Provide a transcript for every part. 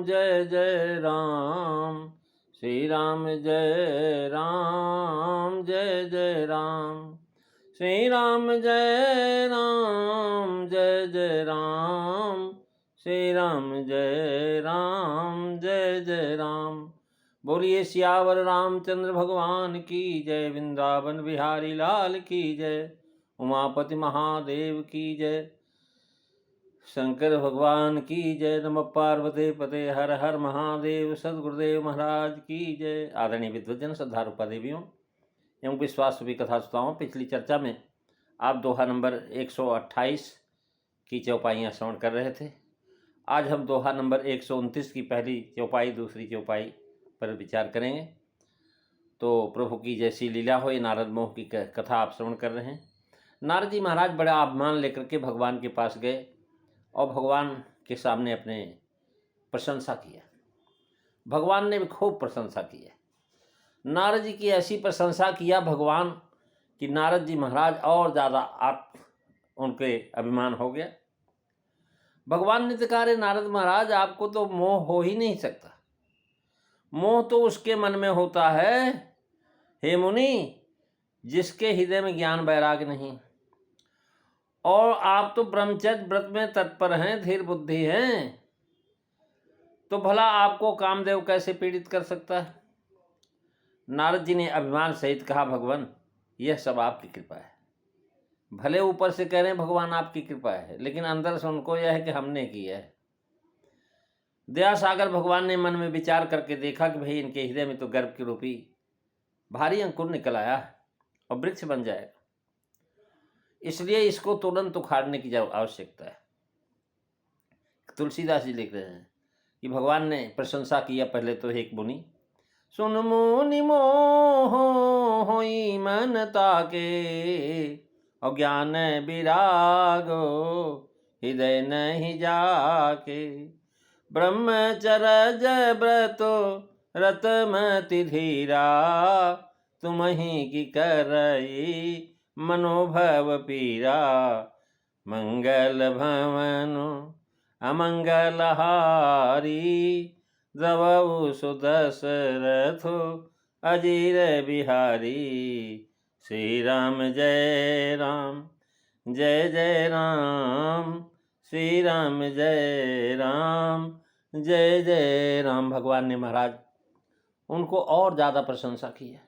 जय जय राम, श्री राम जय राम, जय जय राम, श्री राम जय राम, जय जय राम, श्री राम जय राम, जय जय राम। बोलिए सियावर रामचंद्र भगवान की जय, वृंदावन बिहारी लाल की जय, उमापति महादेव की जय, शंकर भगवान की जय। नमः पार्वती पते, हर हर महादेव। सदगुरुदेव महाराज की जय। आदरणीय विद्वजन, श्रद्धारूपा देवियों एवं विश्वास भी कथा श्रोताओं, पिछली चर्चा में आप दोहा नंबर 128 की चौपाइयाँ श्रवण कर रहे थे। आज हम दोहा नंबर 129 की पहली चौपाई, दूसरी चौपाई पर विचार करेंगे। तो प्रभु की जैसी लीला हो, ये नारद मोह की कथा आप श्रवण कर रहे हैं। नारद जी महाराज बड़ा अभिमान लेकर के भगवान के पास गए और भगवान के सामने अपने प्रशंसा किया। भगवान ने भी खूब प्रशंसा की है। नारद जी की ऐसी प्रशंसा किया भगवान कि नारद जी महाराज और ज़्यादा उनके अभिमान हो गया। भगवान ने तो कहा, रे नारद महाराज, आपको तो मोह हो ही नहीं सकता। मोह तो उसके मन में होता है हे मुनि जिसके हृदय में ज्ञान वैराग्य नहीं। और आप तो ब्रह्मचर्य व्रत में तत्पर हैं, धीर बुद्धि हैं, तो भला आपको कामदेव कैसे पीड़ित कर सकता है। नारद जी ने अभिमान सहित कहा, भगवान यह सब आपकी कृपा है। भले ऊपर से कह रहे हैं भगवान आपकी कृपा है, लेकिन अंदर से उनको यह है कि हमने किया है। दया सागर भगवान ने मन में विचार करके देखा कि भाई इनके हृदय में तो गर्भ के रूपी भारी अंकुर निकल आया और वृक्ष बन जाएगा, इसलिए इसको तुरंत उखाड़ने की आवश्यकता है। तुलसीदास जी लिख रहे हैं कि भगवान ने प्रशंसा किया पहले तो एक मुनि, सुन मुनि मोह होई मन ताके, अज्ञान विरागो हृदय नहीं जाके, ब्रह्मचर्य व्रतो रतमति धीरा, तुम ही की करई मनोभव पीरा, मंगल भवनो अमंगल हारी, द्रवऊ सुदशरथो अजीर बिहारी, श्री राम जय राम, जय जय राम, श्री राम जय राम, जय जय राम। भगवान ने महाराज उनको और ज़्यादा प्रशंसा की है।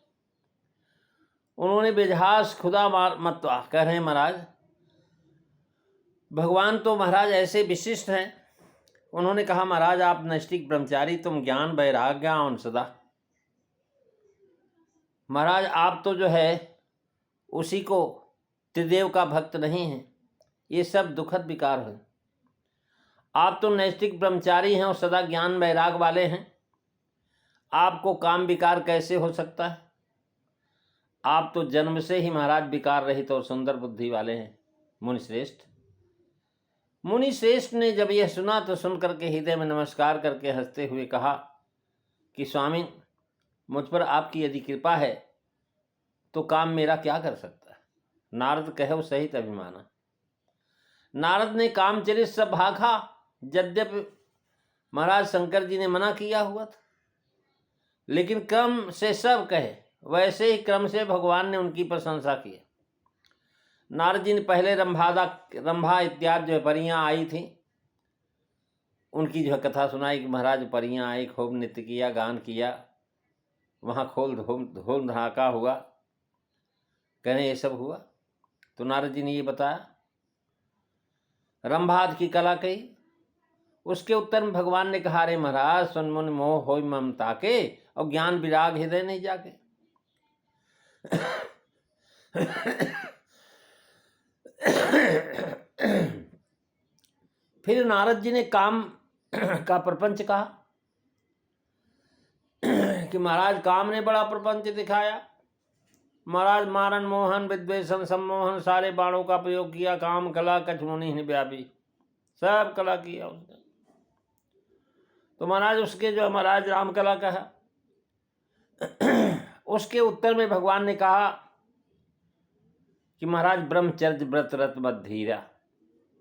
उन्होंने बेजहास खुदा मत कह रहे हैं महाराज, भगवान तो महाराज ऐसे विशिष्ट हैं। उन्होंने कहा, महाराज आप नैष्ठिक ब्रह्मचारी, तुम ज्ञान वैराग्य सदा। महाराज आप तो जो है उसी को त्रिदेव का भक्त नहीं है, ये सब दुखद विकार है। आप तो नैष्ठिक ब्रह्मचारी हैं और सदा ज्ञान वैराग वाले हैं, आपको काम विकार कैसे हो सकता है। आप तो जन्म से ही महाराज विकार रहित और सुंदर बुद्धि वाले हैं। मुनि श्रेष्ठ ने जब यह सुना तो सुन करके हृदय में नमस्कार करके हंसते हुए कहा कि स्वामी, मुझ पर आपकी यदि कृपा है तो काम मेरा क्या कर सकता है। नारद कहो सहित अभिमाना। नारद ने कामचरित सब भाखा, यद्यपि महाराज शंकर जी ने मना किया हुआ था, लेकिन क्रम से सब कहे, वैसे ही क्रम से भगवान ने उनकी प्रशंसा की। नारद जी ने पहले रंभा इत्यादि जो परियां आई थी उनकी जो कथा सुनाई कि महाराज परियां आई, खूब नृत्य किया, गान किया, वहाँ खोल धूम धड़ाका हुआ, कहने ये सब हुआ। तो नारद जी ने ये बताया, रंभाद की कला कही। उसके उत्तर में भगवान ने कहा, रे महाराज सुन मुनि मोह होई ममता के, और ज्ञान विराग हृदय नहीं जाके। फिर नारद जी ने काम का प्रपंच कहा कि महाराज काम ने बड़ा प्रपंच दिखाया। महाराज मारन मोहन विद्वेषण सम्मोहन सारे बाणों का प्रयोग किया, काम कला कछ मुनि ने व्यापी, सब कला किया उसने। तो महाराज उसके जो महाराज राम कला कहा, उसके उत्तर में भगवान ने कहा कि महाराज ब्रह्मचर्य व्रत रत मत धीरा,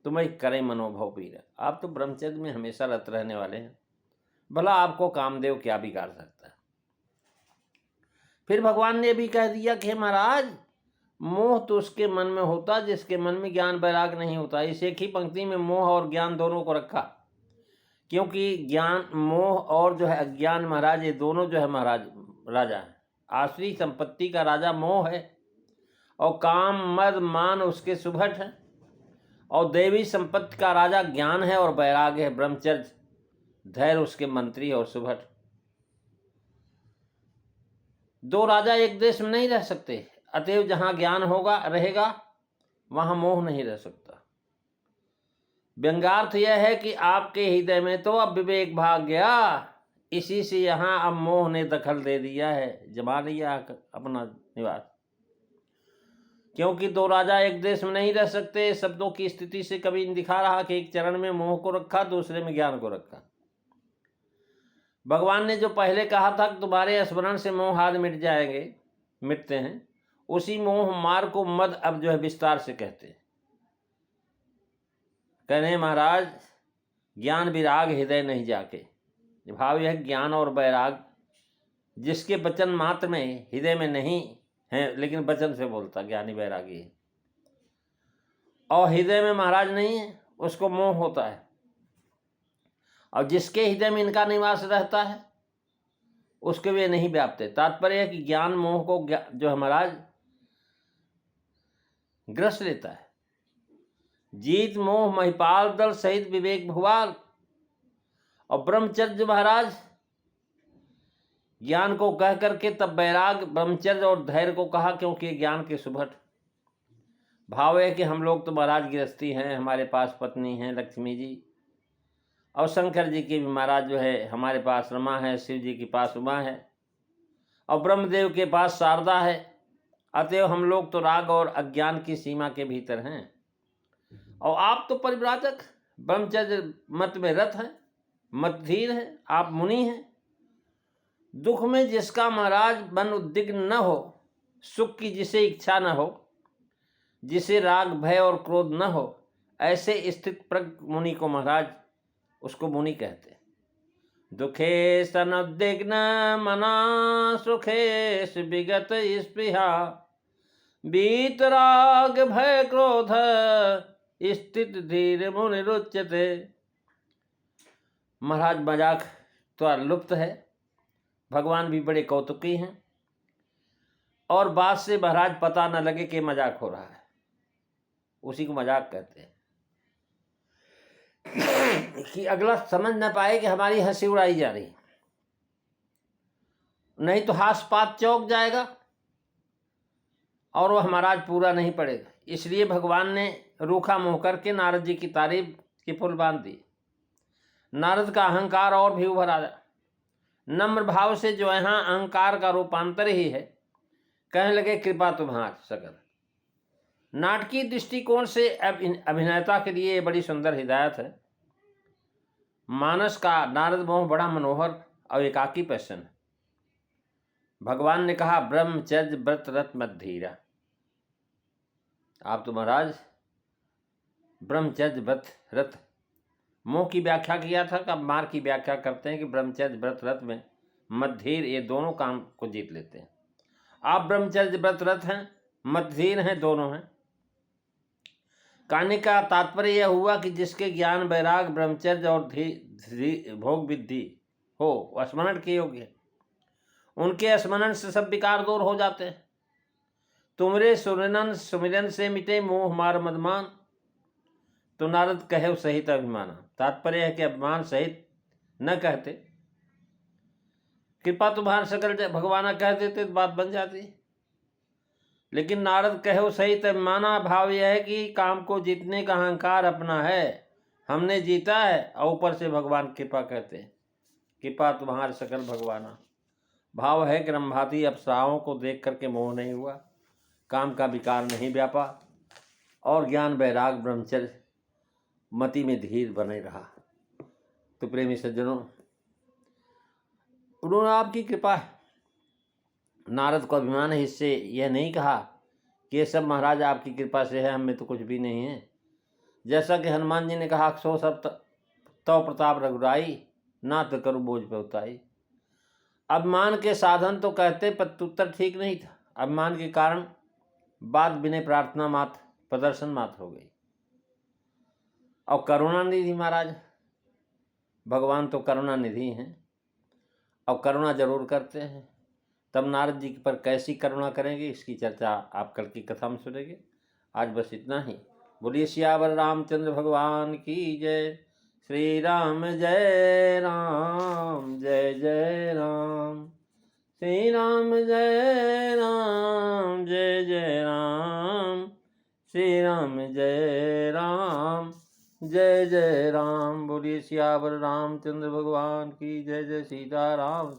तुम्हें करे मनोभव पीरा। आप तो ब्रह्मचर्य में हमेशा रत रहने वाले हैं, भला आपको कामदेव क्या बिगाड़ सकता है। फिर भगवान ने भी कह दिया कि महाराज, मोह तो उसके मन में होता जिसके मन में ज्ञान वैराग नहीं होता। इस एक ही पंक्ति में मोह और ज्ञान दोनों को रखा, क्योंकि ज्ञान, मोह और जो है अज्ञान महाराज, ये दोनों जो है महाराज राजा है। आसुरी संपत्ति का राजा मोह है और काम मद मान उसके सुभट है, और देवी संपत्ति का राजा ज्ञान है और वैराग्य है, ब्रह्मचर्य धैर्य उसके मंत्री और सुभट। दो राजा एक देश में नहीं रह सकते, अतएव जहां ज्ञान होगा रहेगा वहां मोह नहीं रह सकता। व्यंग्यार्थ यह है कि आपके हृदय में तो अब विवेक भाग गया, इसी से यहां अब मोह ने दखल दे दिया है, जमा लिया अपना निवास। क्योंकि दो राजा एक देश में नहीं रह सकते, शब्दों की स्थिति से कभी दिखा रहा कि एक चरण में मोह को रखा, दूसरे में ज्ञान को रखा। भगवान ने जो पहले कहा था कि तुम्हारे स्मरण से मोह आदि मिट जाएंगे, मिटते हैं, उसी मोह मार्ग को मद अब जो है विस्तार से कहते हैं। कहने महाराज, ज्ञान विराग हृदय नहीं जाके। भाव यह ज्ञान और वैराग जिसके वचन मात्र में हृदय में नहीं है, लेकिन वचन से बोलता ज्ञानी वैरागी है, और हृदय में महाराज नहीं है, उसको मोह होता है। और जिसके हृदय में इनका निवास रहता है उसके वे नहीं व्यापते। तात्पर्य है कि ज्ञान मोह को जो है महाराज ग्रस लेता है। जीत मोह महिपाल दल सहित विवेक भुवाल, और ब्रह्मचर्य महाराज ज्ञान को कह करके तब वैराग, ब्रह्मचर्य और धैर्य को कहा, क्योंकि ज्ञान के सुभट। भाव है कि हम लोग तो महाराज गृहस्थी हैं, हमारे पास पत्नी है लक्ष्मी जी, और शंकर जी की भी महाराज जो है हमारे पास रमा है, शिव जी के पास उमा है, और ब्रह्मदेव के पास शारदा है। अतएव हम लोग तो राग और अज्ञान की सीमा के भीतर हैं, और आप तो परिव्राजक ब्रह्मचर्य मत में रत हैं, मतधीर हैं, आप मुनि हैं। दुख में जिसका महाराज मन उद्विग्न न हो, सुख की जिसे इच्छा न हो, जिसे राग भय और क्रोध न हो, ऐसे स्थित प्रज्ञ मुनि को महाराज उसको मुनि कहते हैं। दुखे सनुद्विग्न मना सुखे विगत स्पृहा, वीतराग भय क्रोध स्थित धीर मुनि रुच्यते। महाराज मजाक तो लुप्त है, भगवान भी बड़े कौतुकी हैं, और बात से महाराज पता न लगे कि मजाक हो रहा है, उसी को मजाक कहते हैं। कि अगला समझ न पाए कि हमारी हंसी उड़ाई जा रही, नहीं तो हास्यपात चौंक जाएगा और वह महाराज पूरा नहीं पड़ेगा। इसलिए भगवान ने रूखा मुंह करके नारद जी की तारीफ की पुल बांध दी। नारद का अहंकार और भी उभर आया, नम्र भाव से जो यहाँ अहंकार का रूपांतर ही है, कहने लगे कृपा तुम्हार सकल। नाटकीय दृष्टिकोण से अभिनेता के लिए बड़ी सुंदर हिदायत है। मानस का नारद मोह बड़ा मनोहर और एकाकी पैशन है। भगवान ने कहा ब्रह्मचर्य व्रत रत मत धीरा। आप तो महाराज ब्रह्मचर्य व्रत रत, मोह की व्याख्या किया था, अब मार की व्याख्या करते हैं कि ब्रह्मचर्य व्रत रत में मध्यधीर, ये दोनों काम को जीत लेते हैं। आप ब्रह्मचर्य व्रत रत हैं, मध्यधीर हैं, दोनों हैं। कहने का तात्पर्य यह हुआ कि जिसके ज्ञान वैराग ब्रह्मचर्य और भोग विद्धि हो, स्मरण के योग्य है, उनके स्मरण से सब विकार दूर हो जाते हैं। तुमरे सुमिरन से मिटे मोह मार मदमान, तो नारद कहे सहित अभिमाना। तात्पर्य है कि अभिमान सहित न कहते, कृपा तुम्हार सकल भगवाना कह देते तो बात बन जाती। लेकिन नारद कहो सहित अभिमाना, भाव यह है कि काम को जीतने का अहंकार अपना है, हमने जीता है, और ऊपर से भगवान कृपा कहते हैं, कृपा तुम्हार सकल भगवाना। भाव है कि रंभाती अप्सराओं को देख करके मोह नहीं हुआ, काम का विकार नहीं व्यापा, और ज्ञान वैराग ब्रह्मचर्य मति में धीर बने रहा। तो प्रेमी सज्जनों, उन्होंने आपकी कृपा है। नारद को अभिमान है, इससे यह नहीं कहा कि ये सब महाराज आपकी कृपा से है, हमें तो कुछ भी नहीं है। जैसा कि हनुमान जी ने कहा, सो सब तो प्रताप रघुराई, नाथ करु बोझ पे उताई। अभिमान के साधन तो कहते प्रत्युत्तर ठीक नहीं था, अभिमान के कारण बात बिना प्रार्थना मात्र प्रदर्शन मात्र हो गई। और करुणा निधि महाराज, भगवान तो करुणा निधि हैं और करुणा जरूर करते हैं। तब नारद जी पर कैसी करुणा करेंगे इसकी चर्चा आप कल की कथा में सुनेंगे। आज बस इतना ही। बोलिए सियावर रामचंद्र भगवान की जय। श्री राम जय राम जय जय राम। श्री राम जय राम जय जय राम। श्री राम जय राम जय जय राम। बोलिए सियावर रामचंद्र भगवान की जय। जय सीता राम।